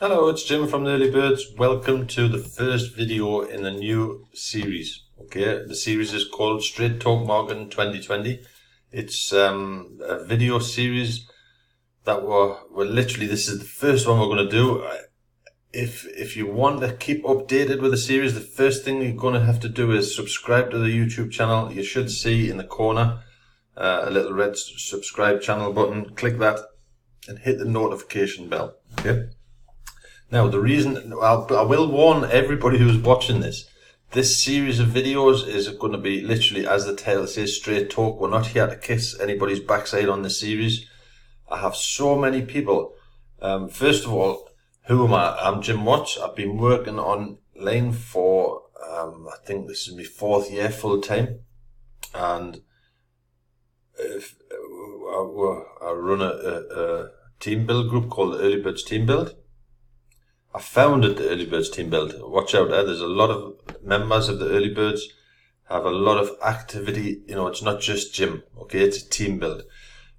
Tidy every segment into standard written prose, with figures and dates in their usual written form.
Hello, it's Jim from the EarlyBirds. Welcome to the first video in a new series. Okay, the series is called Straight Talk Marketing 2020. It's a video series that we're literally, this is the first one we're going to do. If you want to keep updated with the series, the first thing you're going to have to do is subscribe to the YouTube channel. You should see in the corner a little red subscribe channel button. Click that and hit the notification bell. Okay. Now, the reason, I will warn everybody who's watching this series of videos is going to be literally, as the title says, straight talk. We're not here to kiss anybody's backside on the series. I have so many people. First of all, who am I? I'm Jim Watts. I've been working online for, I think this is my 4th year full time. And I run a team build group called the EarlyBirds Team Build. I founded the EarlyBirds Team Build. Watch out there. There's a lot of members of the EarlyBirds, have a lot of activity. You know, it's not just Jim. Okay, it's a team build.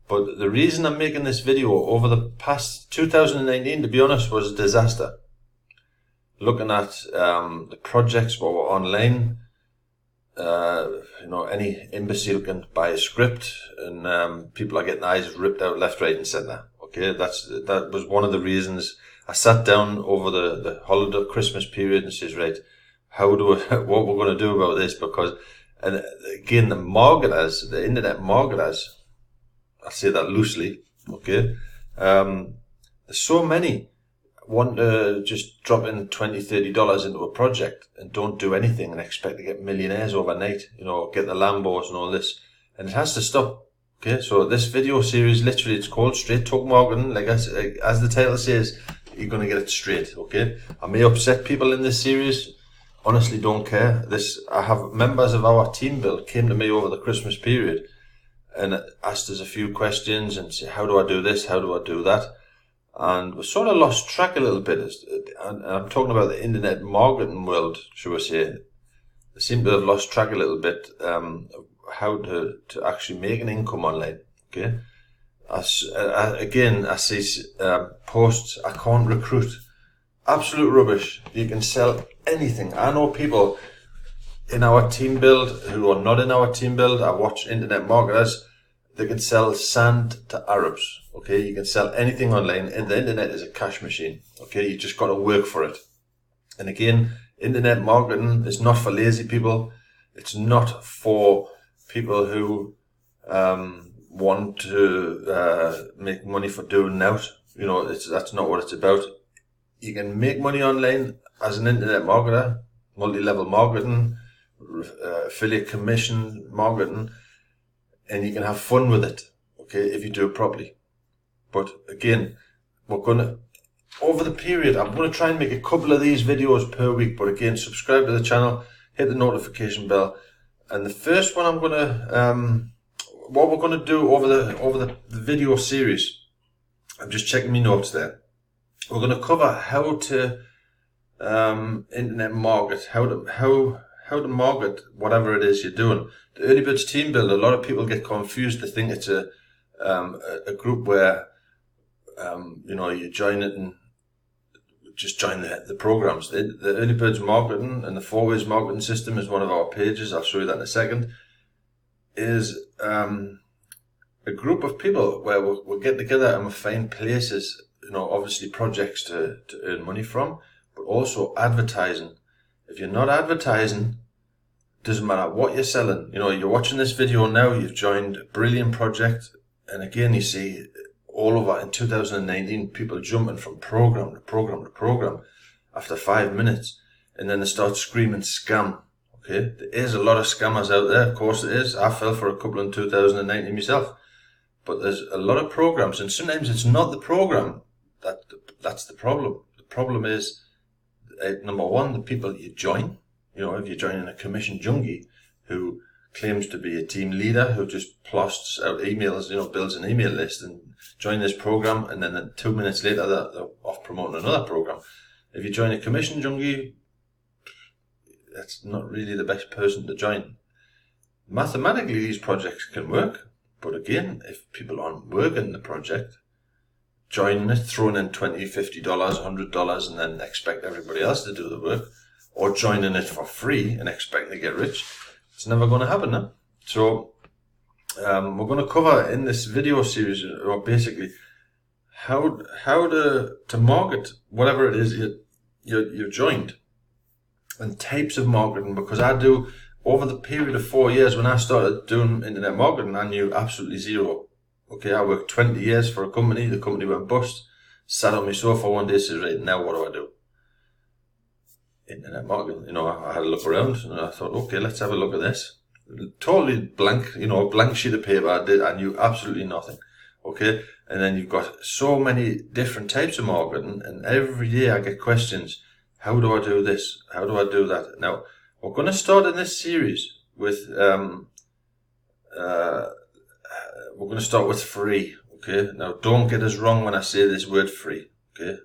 But the reason I'm making this video over the past 2019, to be honest, was a disaster. Looking at the projects where we're online, any imbecile can buy a script, and people are getting eyes ripped out left, right, and centre. Okay, that was one of the reasons. I sat down over the holiday Christmas period and says, right, what we're going to do about this? Because, and again, the internet marketers, I say that loosely, okay, there's so many want to just drop in $20-30 into a project and don't do anything and expect to get millionaires overnight, get the Lambos and all this, and it has to stop. Okay, so this video series, literally, it's called Straight Talk Marketing. Like as the title says, you're going to get it straight. Okay, I may upset people in this series. Honestly, don't care. I have members of our team build came to me over the Christmas period and asked us a few questions and said, how do I do this? How do I do that? And we sort of lost track a little bit. And I'm talking about the internet marketing world, shall we say. They seem to have lost track a little bit of how to actually make an income online. Okay. I see posts, I can't recruit. Absolute rubbish. You can sell anything. I know people in our team build who are not in our team build. I watch internet marketers. They can sell sand to Arabs. Okay, you can sell anything online, and the internet is a cash machine. Okay, you just got to work for it. And again, internet marketing is not for lazy people. It's not for people who want to make money for doing out. That's not what it's about. You can make money online as an internet marketer, multi-level marketing, affiliate commission marketing, and you can have fun with it, okay, if you do it properly. But again, over the period, I'm going to try and make a couple of these videos per week. But again, subscribe to the channel, hit the notification bell. And the first one what we're going to do over the video series, I'm just checking my notes there. We're going to cover how to internet market, how to market whatever it is you're doing. The EarlyBirds Team Build, a lot of people get confused. They think it's a group where you join it and just join the programs. The EarlyBirds marketing and the 4-ways marketing system is one of our pages. I'll show you that in a second. Is a group of people where we'll get together and we'll find places, obviously projects to earn money from, but also advertising. If you're not advertising, doesn't matter what you're selling. You're watching this video now, you've joined a brilliant project, and again, you see all over in 2019, people jumping from program to program to program after 5 minutes, and then they start screaming scam. Okay, there is a lot of scammers out there, of course there is. I fell for a couple in 2019 myself. But there's a lot of programs, and sometimes it's not the program that's the problem. The problem is, number one, the people you join. If you're joining a commission junkie who claims to be a team leader, who just plosts out emails, builds an email list and join this program, and then 2 minutes later they're off promoting another program. If you join a commission junkie, that's not really the best person to join. Mathematically, these projects can work, but again, if people aren't working the project, joining it, throwing in $20, $50, $100 and then expect everybody else to do the work, or joining it for free and expecting to get rich. It's never going to happen now. So we're going to cover in this video series basically how to market whatever it is you're joined, and types of marketing, because I do, over the period of 4 years when I started doing internet marketing, I knew absolutely zero. Okay, I worked 20 years for a company, the company went bust, sat on my sofa one day, said, right, now what do I do? Internet marketing. I had a look around and I thought, okay, let's have a look at this. Totally blank, blank sheet of paper. I knew absolutely nothing. Okay, and then you've got so many different types of marketing, and every day I get questions. How do I do this? How do I do that? Now, we're going to start in this series with, we're going to start with free. Okay, now don't get us wrong when I say this word free. Okay,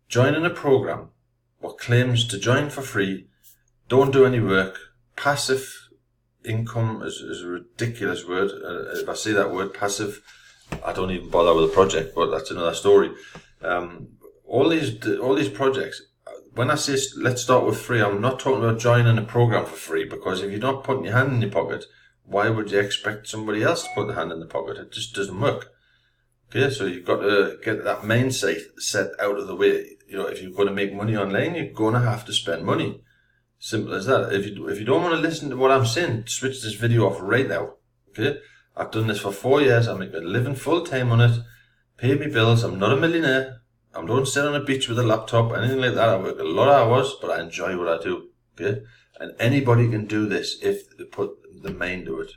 joining a program what claims to join for free, don't do any work, passive income is a ridiculous word. If I say that word passive, I don't even bother with a project, but that's another story. All these projects, when I say let's start with free, I'm not talking about joining a program for free, because if you're not putting your hand in your pocket, why would you expect somebody else to put their hand in the pocket? It just doesn't work. Okay, so you've got to get that mindset set out of the way. If you're going to make money online, you're going to have to spend money. Simple as that. If you don't want to listen to what I'm saying, switch this video off right now. Okay, I've done this for 4 years. I'm making a living full time on it, pay me bills. I'm not a millionaire. I don't sit on a beach with a laptop, anything like that. I work a lot of hours, but I enjoy what I do. Okay, and anybody can do this if they put the mind to it.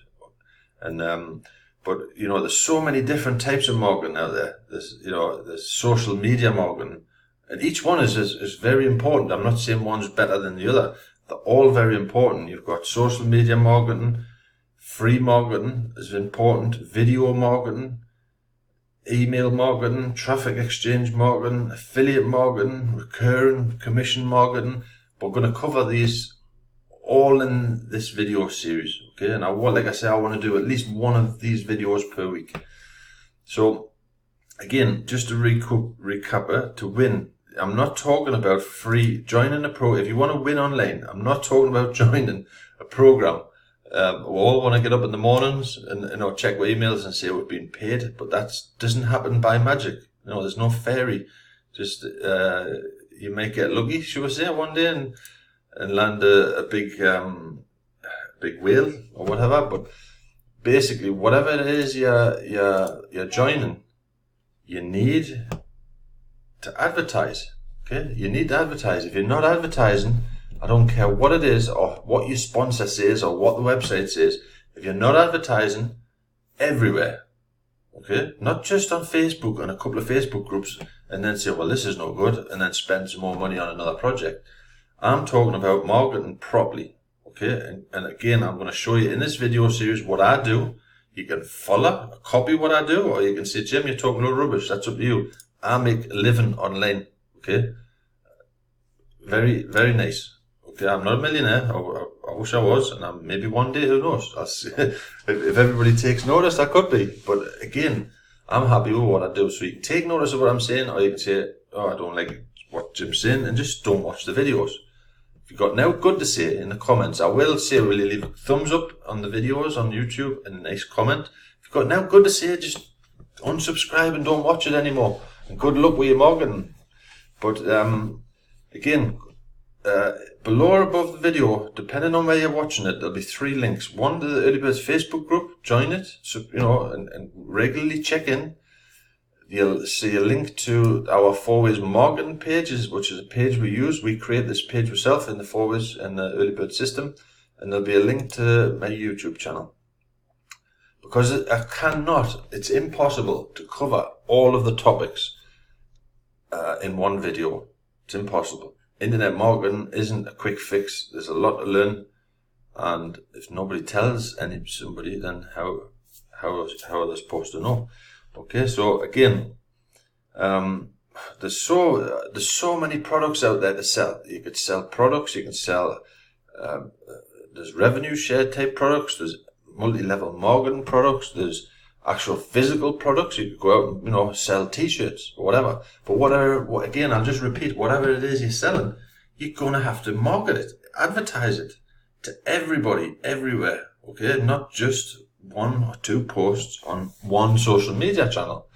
And but there's so many different types of marketing out there. There's social media marketing, and each one is very important. I'm not saying one's better than the other. They're all very important. You've got social media marketing, free marketing is important, video marketing, email marketing, traffic exchange marketing, affiliate marketing, recurring commission marketing. We're going to cover these all in this video series. Okay, and like I say, I want to do at least one of these videos per week. So again, just to recap, to win, I'm not talking about free joining a pro. If you want to win online, I'm not talking about joining a program. We all want to get up in the mornings and check our emails and say we've been paid, but that doesn't happen by magic. There's no fairy. Just you may get lucky, should we say, one day and land a big whale or whatever. But basically, whatever it is you're joining, you need to advertise. Okay, you need to advertise. If you're not advertising, I don't care what it is or what your sponsor says or what the website says. If you're not advertising, everywhere, okay, not just on Facebook and a couple of Facebook groups, and then say, well, this is no good, and then spend some more money on another project. I'm talking about marketing properly. Okay, and again, I'm going to show you in this video series what I do. You can follow, copy what I do, or you can say, Jim, you're talking no rubbish. That's up to you. I make a living online. Okay, very, very nice. Okay, I'm not a millionaire. I wish I was, and maybe one day, who knows? If everybody takes notice, I could be. But again, I'm happy with what I do. So you can take notice of what I'm saying, or you can say, oh, I don't like what Jim's saying, and just don't watch the videos. If you've got now good to say in the comments, I will say, will you leave a thumbs up on the videos on YouTube and a nice comment? If you've got now good to say, just unsubscribe and don't watch it anymore. And good luck with your marketing. But again, below or above the video, depending on where you're watching it, there'll be 3 links. One to the EarlyBirds Facebook group, join it, so, and regularly check in. You'll see a link to our 4Ways marketing pages, which is a page we use. We create this page ourselves in the 4Ways and the EarlyBird system. And there'll be a link to my YouTube channel. Because it's impossible to cover all of the topics in one video. It's impossible. Internet marketing isn't a quick fix. There's a lot to learn. And if nobody tells somebody, then how are they supposed to know? Okay, so again, there's so many products out there to sell. You could sell products, you can sell, there's revenue share type products, there's multi-level marketing products, there's actual physical products. You could go out and, sell t-shirts or whatever. But again, I'll just repeat, whatever it is you're selling, you're going to have to market it, advertise it to everybody, everywhere. Okay, not just 1 or 2 posts on one social media channel.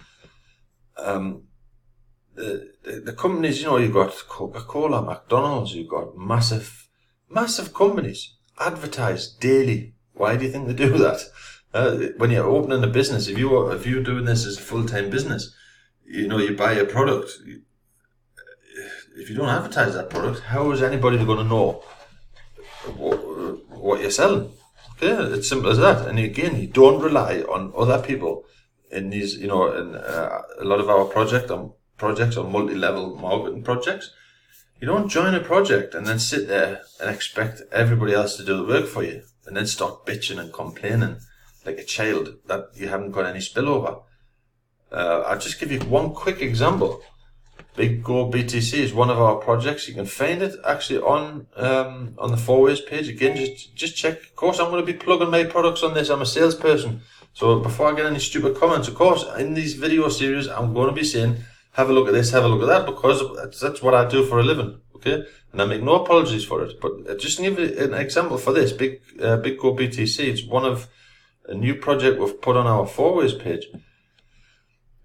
The companies, you've got Coca-Cola, McDonald's, you've got massive companies advertise daily. Why do you think they do that? When you're opening a business, if you're doing this as a full-time business, you buy a product. If you don't advertise that product, how is anybody going to know what you're selling? Okay, it's simple as that. And again, you don't rely on other people in these, in a lot of our projects or multi-level marketing projects. You don't join a project and then sit there and expect everybody else to do the work for you and then start bitching and complaining like a child that you haven't got any spillover. I'll just give you one quick example. Big Go BTC is one of our projects. You can find it actually on the 4ways page. Again, just check. Of course, I'm going to be plugging my products on this. I'm a salesperson. So before I get any stupid comments, of course, in these video series, I'm going to be saying, have a look at this, have a look at that, because that's what I do for a living. Okay, and I make no apologies for it. But just to give you an example for this, Big Go BTC, it's one of a new project we've put on our 4ways page.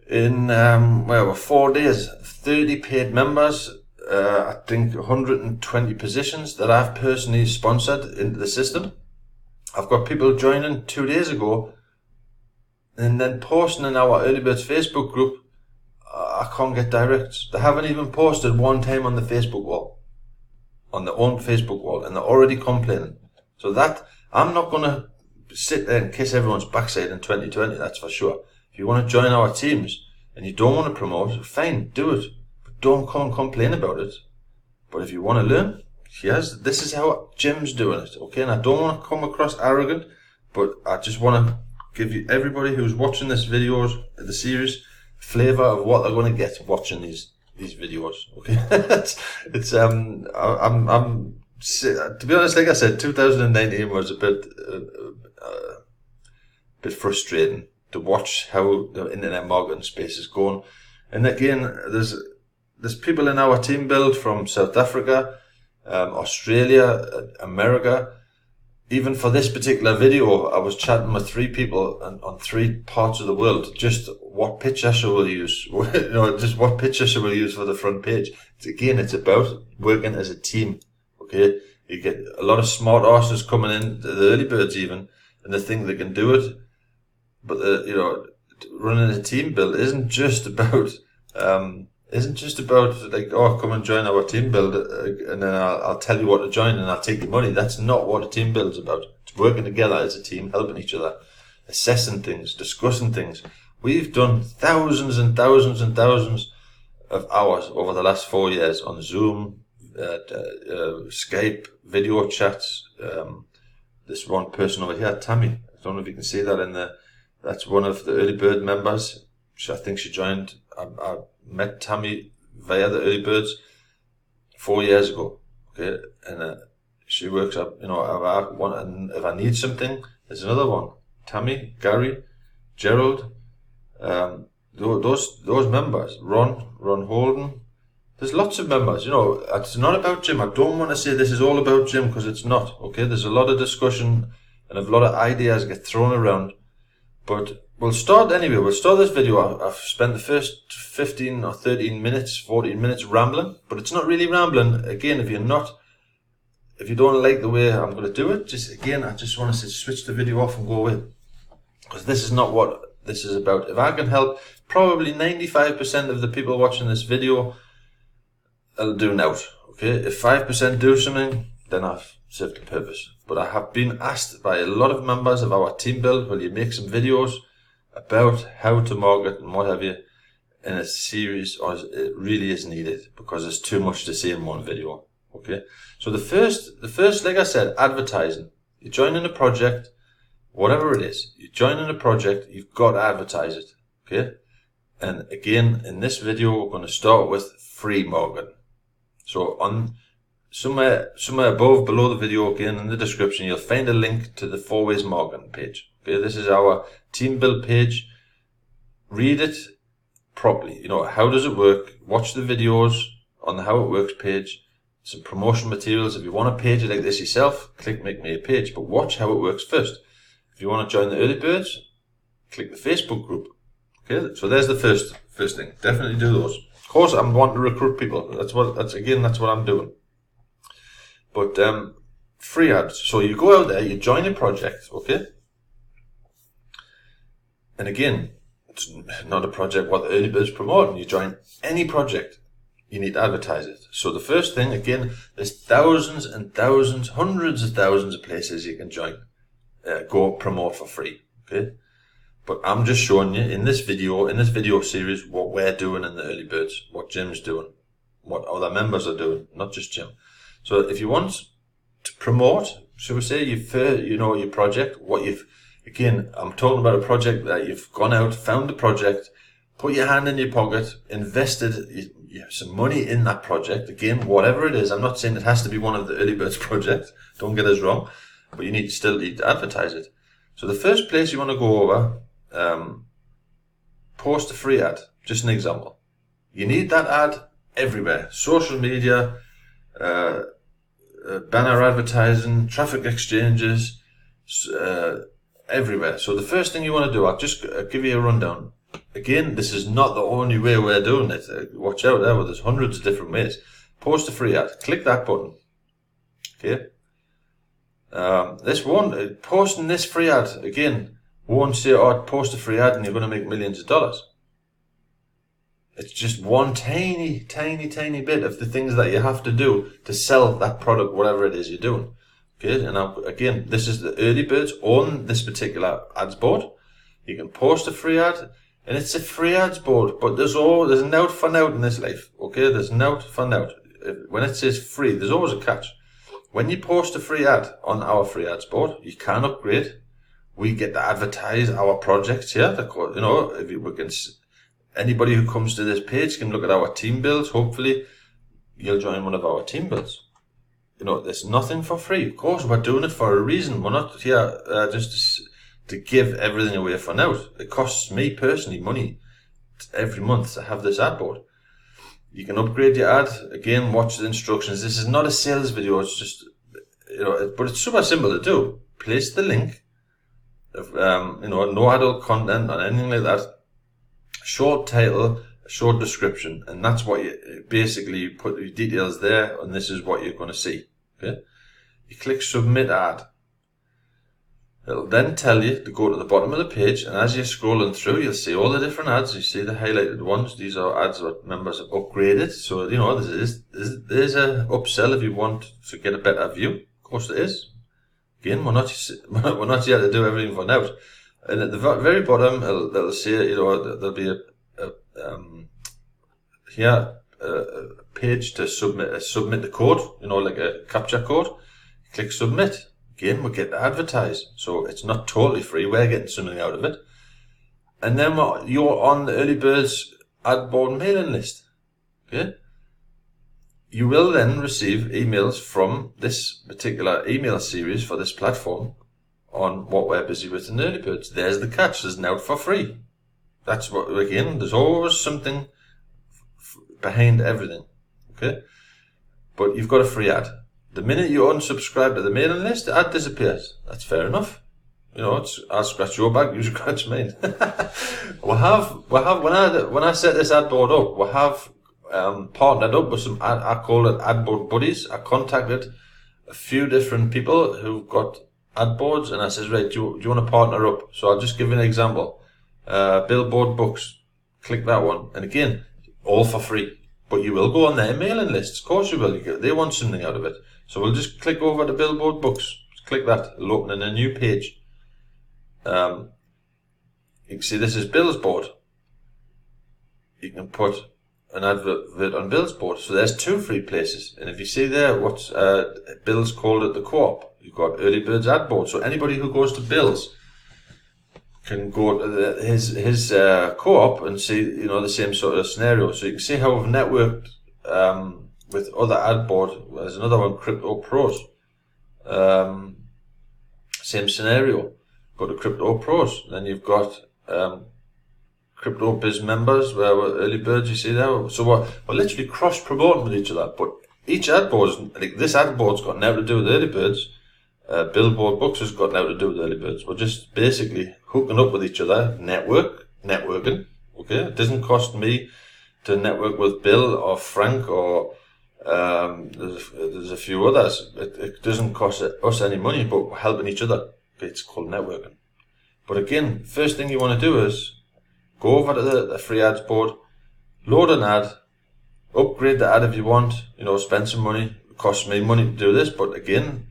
In 4 days, 30 paid members, I think 120 positions that I've personally sponsored into the system. I've got people joining 2 days ago and then posting in our EarlyBirds Facebook group. I can't get directs. They haven't even posted one time on the Facebook wall, on their own Facebook wall, and they're already complaining. So that, I'm not going to sit there and kiss everyone's backside in 2020, that's for sure. If you want to join our teams and you don't want to promote, fine, do it. But don't come and complain about it. But if you want to learn, this is how Jim's doing it, okay? And I don't want to come across arrogant, but I just want to give you, everybody who's watching this videos, the series, flavour of what they're going to get watching these videos, okay? To be honest, like I said, 2019 was a bit frustrating to watch how the internet marketing space is going. And again, there's people in our team build from South Africa, Australia, America. Even for this particular video, I was chatting with 3 people on 3 parts of the world. Just what picture shall we use? Just what picture shall we use for the front page? It's about working as a team. Okay, you get a lot of smart arses coming in, the EarlyBirds even, and they think they can do it. But running a team build isn't just about like, oh, come and join our team build, and then I'll tell you what to join and I'll take your money. That's not what a team build is about. It's working together as a team, helping each other, assessing things, discussing things. We've done thousands and thousands and thousands of hours over the last 4 years on Zoom, Skype, video chats. This one person over here, Tammy, I don't know if you can see that that's one of the EarlyBird members. I think she joined, I met Tammy via the EarlyBirds 4 years ago. Okay, and she works up, if I need something, there's another one. Tammy, Gary, Gerald, those members, Ron Holden. There's lots of members, it's not about Jim. I don't want to say this is all about Jim, because it's not, okay? There's a lot of discussion and a lot of ideas get thrown around, but we'll start anyway. We'll start this video. I've spent the first 15 or 13 minutes, 14 minutes rambling, but it's not really rambling. Again, if you don't like the way I'm going to do it, I just want to switch the video off and go away, because this is not what this is about. If I can help probably 95% of the people watching this video, I'll do now. Okay, if 5% do something, then I've served the purpose. But I have been asked by a lot of members of our team build, will you make some videos about how to market and what have you in a series, or it really is needed, because there's too much to say in one video. Okay, so the first, like I said, advertising. You join in a project, whatever it is, you join in a project, you've got to advertise it. Okay, and again, in this video, we're going to start with free marketing. So on somewhere below the video, again in the description, you'll find a link to the 4ways marketing page. Okay, this is our team build page. read it properly. You know, how does it work? Watch the videos on the How It Works page. Some promotional materials. If you want a page like this yourself, click Make Me a Page. But watch How It Works first. If you want to join the EarlyBirds, click the Facebook group. Okay, so there's the first thing. Definitely do those. Of course, I'm wanting to recruit people. That's what I'm doing. But free ads. So you go out there, you join a project, okay? And again, it's not a project what the EarlyBirds promoting. You join any project, you need to advertise it. So the first thing, again, there's thousands and thousands, hundreds of thousands of places you can join. Go promote for free, okay? But I'm just showing you in this video series, what we're doing in the EarlyBirds, what Jim's doing, what other members are doing, not just Jim. So if you want to promote, shall we say, your project, again, I'm talking about a project that you've gone out, found a project, put your hand in your pocket, invested some money in that project. Again, whatever it is, I'm not saying it has to be one of the EarlyBirds projects, don't get us wrong, but you need to advertise it. So the first place you want to go over, post a free ad. Just an example. You need that ad everywhere. Social media, banner advertising, traffic exchanges, everywhere. So the first thing you want to do, I'll just give you a rundown. Again, this is not the only way we're doing it. Watch out there, there's hundreds of different ways. Post a free ad. Click that button. Okay. Posting this free ad, again, won't say, oh, post a free ad and you're going to make millions of dollars. It's just one tiny bit of the things that you have to do to sell that product, whatever it is you're doing. Okay, and now, again, this is the EarlyBirds on this particular ads board. You can post a free ad, and it's a free ads board, but there's an out for out in this life. Okay, there's an out for out. When it says free, there's always a catch. When you post a free ad on our free ads board, you can upgrade. We get to advertise our projects here. You know, anybody who comes to this page can look at our team builds. Hopefully, you'll join one of our team builds. You know, there's nothing for free. Of course, we're doing it for a reason. We're not here just to give everything away for now. It costs me personally money every month to have this ad board. You can upgrade your ad. Again, watch the instructions. This is not a sales video. It's just, but it's super simple to do. Place the link. No adult content or anything like that. Short title, short description, and that's what you put your details there, and this is what you're going to see. Okay, you click submit ad. It'll then tell you to go to the bottom of the page, and as you're scrolling through, you'll see all the different ads. You see the highlighted ones. These are ads that members have upgraded. So there's a upsell if you want to get a better view. Of course, there is. Again, we're not here to do everything for now. And at the very bottom, they'll say, there'll be a page to submit the code, like a captcha code. Click submit. Again, we get to advertise. So it's not totally free. We're getting something out of it. And then you're on the EarlyBirds ad board mailing list. Okay. You will then receive emails from this particular email series for this platform on what we're busy with in EarlyBirds. There's the catch. There's an out for free. That's what, again, there's always something behind everything. Okay? But you've got a free ad. The minute you unsubscribe to the mailing list, the ad disappears. That's fair enough. I'll scratch your back, you scratch mine. When I set this ad board up, we have partnered up with some I call it ad board buddies. I contacted a few different people who've got ad boards, and I says, right, do you want to partner up? So I'll just give you an example. Billboard Books, click that one, and again, all for free, but you will go on their mailing lists. Of course you will. They want something out of it, so we'll just click over to Billboard Books. Click that. It'll open in a new page. You can see this is Bill's board. You can put an advert on Bill's board. So there's 2 free places, and if you see there, what's Bill's called it the co-op. You've got EarlyBirds ad board. So anybody who goes to Bill's can go to his co-op and see the same sort of scenario. So you can see how we've networked with other ad board. There's another one, Crypto Pros. Same scenario. Go to Crypto Pros. Then you've got Crypto Biz members, where we're EarlyBirds, you see there. So we're literally cross-promoting with each other. But each ad board, like this ad board's got nothing to do with EarlyBirds. Billboard Books has got nothing to do with EarlyBirds. We're just basically hooking up with each other, networking. Okay, it doesn't cost me to network with Bill or Frank or there's a few others. It doesn't cost us any money, but we're helping each other. Okay, it's called networking. But again, first thing you want to do is go over to the free ads board, load an ad, upgrade the ad if you want, spend some money. It costs me money to do this, but again,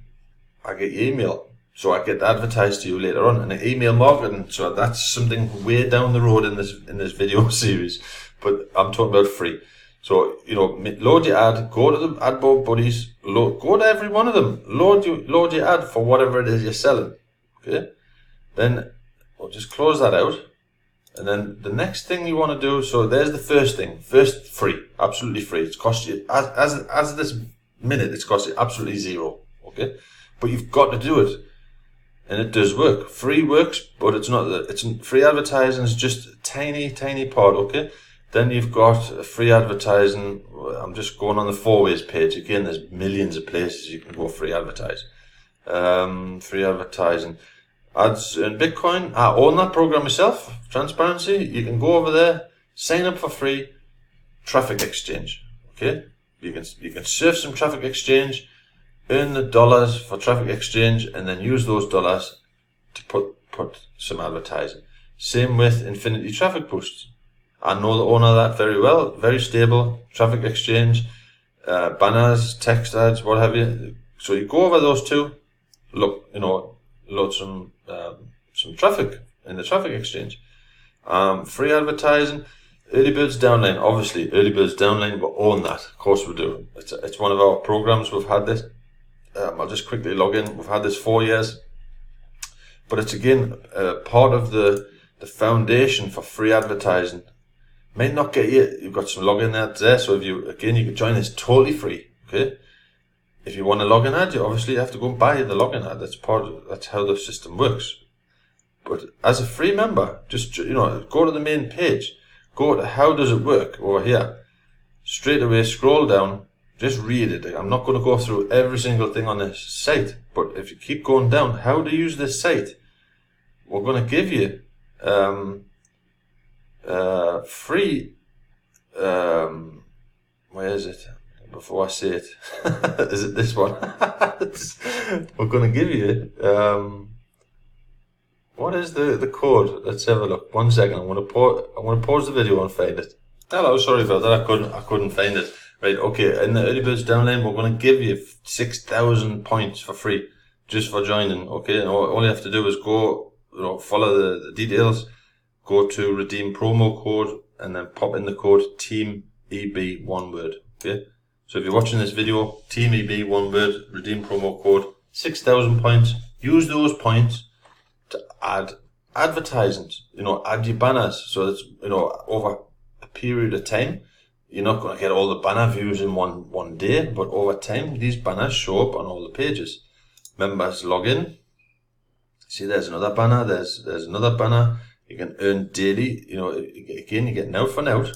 I get your email. So I get advertised to you later on. And email marketing, so that's something way down the road in this video series. But I'm talking about free. So, load your ad, go to the ad board buddies, go to every one of them, load your ad for whatever it is you're selling. Okay? Then we'll just close that out. And then the next thing you want to do, so there's the first thing. First, free. Absolutely free. It's cost you, as this minute, it's cost you absolutely zero. Okay? But you've got to do it. And it does work. Free works, but it's not, free advertising is just a tiny, tiny part, okay? Then you've got free advertising. I'm just going on the 4ways page. Again, there's millions of places you can go free advertise. Free advertising. Ads in Bitcoin. I own that program myself. Transparency. You can go over there, sign up for free. Traffic exchange. Okay? You can surf some traffic exchange, earn the dollars for traffic exchange, and then use those dollars to put some advertising. Same with Infinity Traffic Boosts. I know the owner of that very well, very stable, traffic exchange, banners, text ads, what have you. So you go over those two, look, load some traffic in the traffic exchange. Free advertising, EarlyBirds Downline, obviously EarlyBirds Downline, we own that, of course we do. It's one of our programs, we've had this. I'll just quickly log in, we've had this 4 years. But it's again, part of the foundation for free advertising. Might not get you've got some login ads there, so you can join this totally free, okay? If you want a login ad, you obviously have to go and buy the login ad. That's how the system works. But as a free member, just, go to the main page, go to how does it work over here. Straight away, scroll down, just read it. I'm not going to go through every single thing on this site, but if you keep going down, how to use this site, we're going to give you, free, where is it? Before I say it, is it this one? We're going to give you, what is the code? Let's have a look. 1 second. I'm going to pause the video and find it. Hello, sorry about that. I couldn't find it. Right. Okay. In the EarlyBirds Downline, we're going to give you 6,000 points for free just for joining. Okay. And all you have to do is go, follow the details. Go to redeem promo code and then pop in the code Team EB, one word. Okay. So if you're watching this video, Team EB, one word, redeem promo code, 6,000 points. Use those points to add advertising. Add your banners. So it's, over a period of time, you're not going to get all the banner views in one day, but over time, these banners show up on all the pages. Members log in. See, there's another banner. There's another banner. You can earn daily, again, you get an out for an out.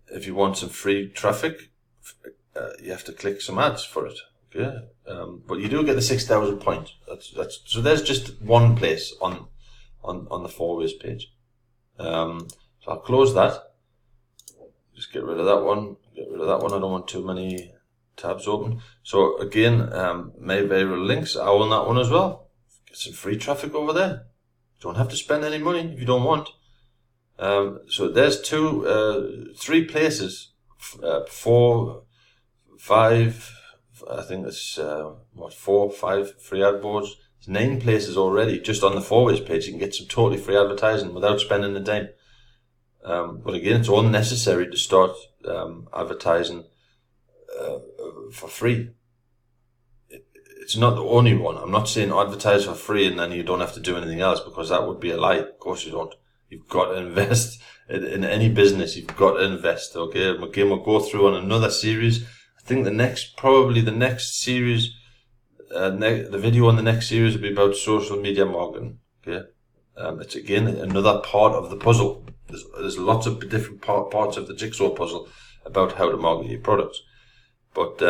If you want some free traffic, you have to click some ads for it. Okay. But you do get the 6,000 points. So there's just one place on the 4ways page. So I'll close that. Just get rid of that one. I don't want too many tabs open. So again, my viral links, I own that one as well. Get some free traffic over there. Don't have to spend any money if you don't want. So there's 3 places, 4, 5, I think it's 4, 5 free ad boards. There's 9 places already just on the 4ways page. You can get some totally free advertising without spending a dime. But again, it's unnecessary to start advertising for free. It's not the only one. I'm not saying advertise for free and then you don't have to do anything else, because that would be a lie. Of course you don't. You've got to invest in any business. You've got to invest. Okay. Again, we'll go through on another series. I think the next series, the video on the next series will be about social media marketing. Okay. It's again another part of the puzzle. There's lots of different parts of the jigsaw puzzle about how to market your products. But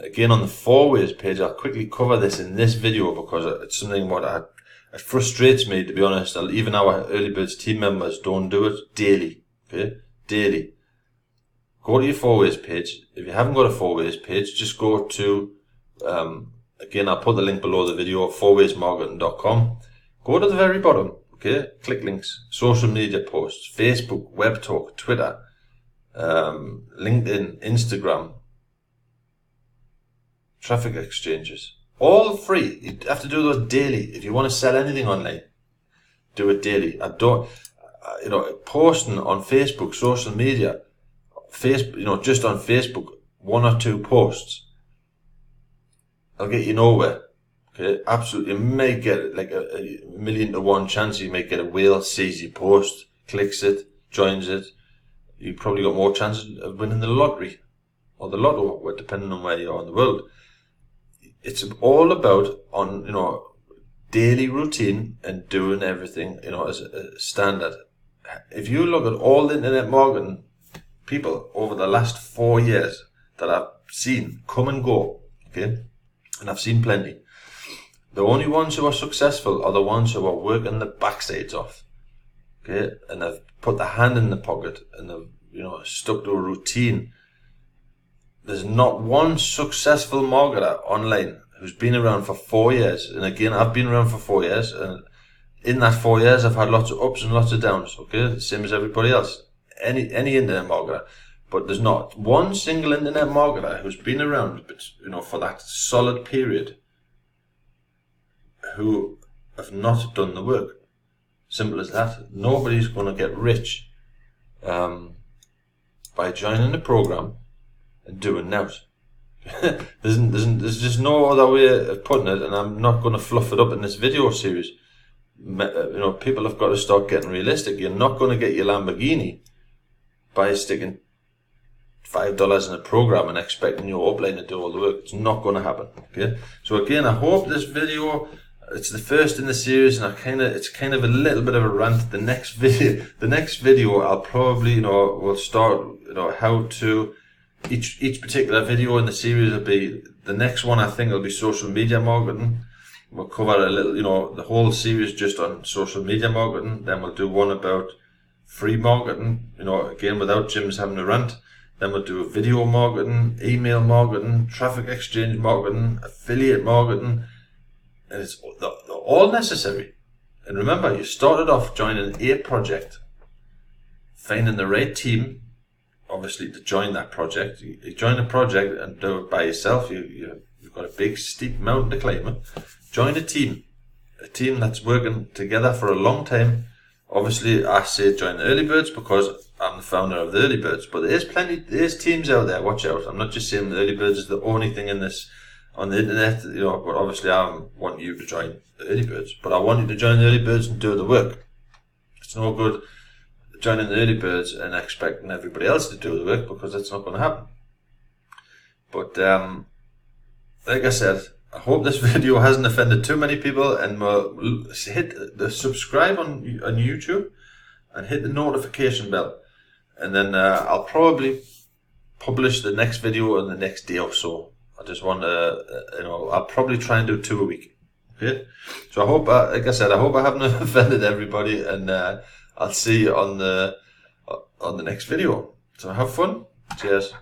again, on the 4 ways page, I'll quickly cover this in this video because it's something it frustrates me, to be honest. Even our EarlyBirds team members don't do it daily. Okay, daily. Go to your 4 ways page. If you haven't got a 4 ways page, just go to again, I'll put the link below the video, 4waysmarketing.com. Go to the very bottom. Okay, click links, social media posts, Facebook, Web Talk, Twitter, LinkedIn, Instagram, traffic exchanges, all free. You have to do those daily. If you want to sell anything online, do it daily. Posting on Facebook, social media, just on Facebook, 1 or 2 posts, I'll get you nowhere. Okay, absolutely. You may get like a 1,000,000 to 1 chance you may get a whale, sees your post, clicks it, joins it. You probably got more chances of winning the lottery or the lotto, depending on where you are in the world. It's all about daily routine and doing everything, as a standard. If you look at all the internet marketing people over the last 4 years that I've seen come and go, okay, and I've seen plenty, the only ones who are successful are the ones who are working the backsides off, okay, and they've put their hand in the pocket and they've, stuck to a routine. There's not one successful marketer online who's been around for 4 years. And again, I've been around for 4 years, and in that 4 years, I've had lots of ups and lots of downs. Okay, the same as everybody else. Any internet marketer, but there's not one single internet marketer who's been around, for that solid period, who have not done the work. Simple as that. Nobody's going to get rich by joining a program and doing that. There's just no other way of putting it, and I'm not going to fluff it up in this video series. People have got to start getting realistic. You're not going to get your Lamborghini by sticking $5 in a program and expecting your upline to do all the work. It's not going to happen. Okay. So again, I hope this video, it's the first in the series, and it's kind of a little bit of a rant. The next video, I'll probably, we'll start, how to. Each particular video in the series will be, the next one I think will be social media marketing. We'll cover a little, the whole series just on social media marketing. Then we'll do one about free marketing, again without Jim's having a rant. Then we'll do video marketing, email marketing, traffic exchange marketing, affiliate marketing, and it's all necessary. And remember, you started off joining a project, finding the right team. Obviously, to join that project, you join a project and do it by yourself. You've got a big steep mountain to climb. Join a team that's working together for a long time. Obviously, I say join the EarlyBirds because I'm the founder of the EarlyBirds. But there's teams out there. Watch out! I'm not just saying the EarlyBirds is the only thing in this on the internet. But obviously, I want you to join the EarlyBirds. But I want you to join the EarlyBirds and do the work. It's no good joining the EarlyBirds and expecting everybody else to do the work, because that's not going to happen. But like I said, I hope this video hasn't offended too many people, and hit the subscribe on YouTube and hit the notification bell, and then I'll probably publish the next video in the next day or so. I just want to, I'll probably try and do 2 a week. Okay, so I hope, like I said, I hope I haven't offended everybody, and I'll see you on the next video. So have fun. Cheers.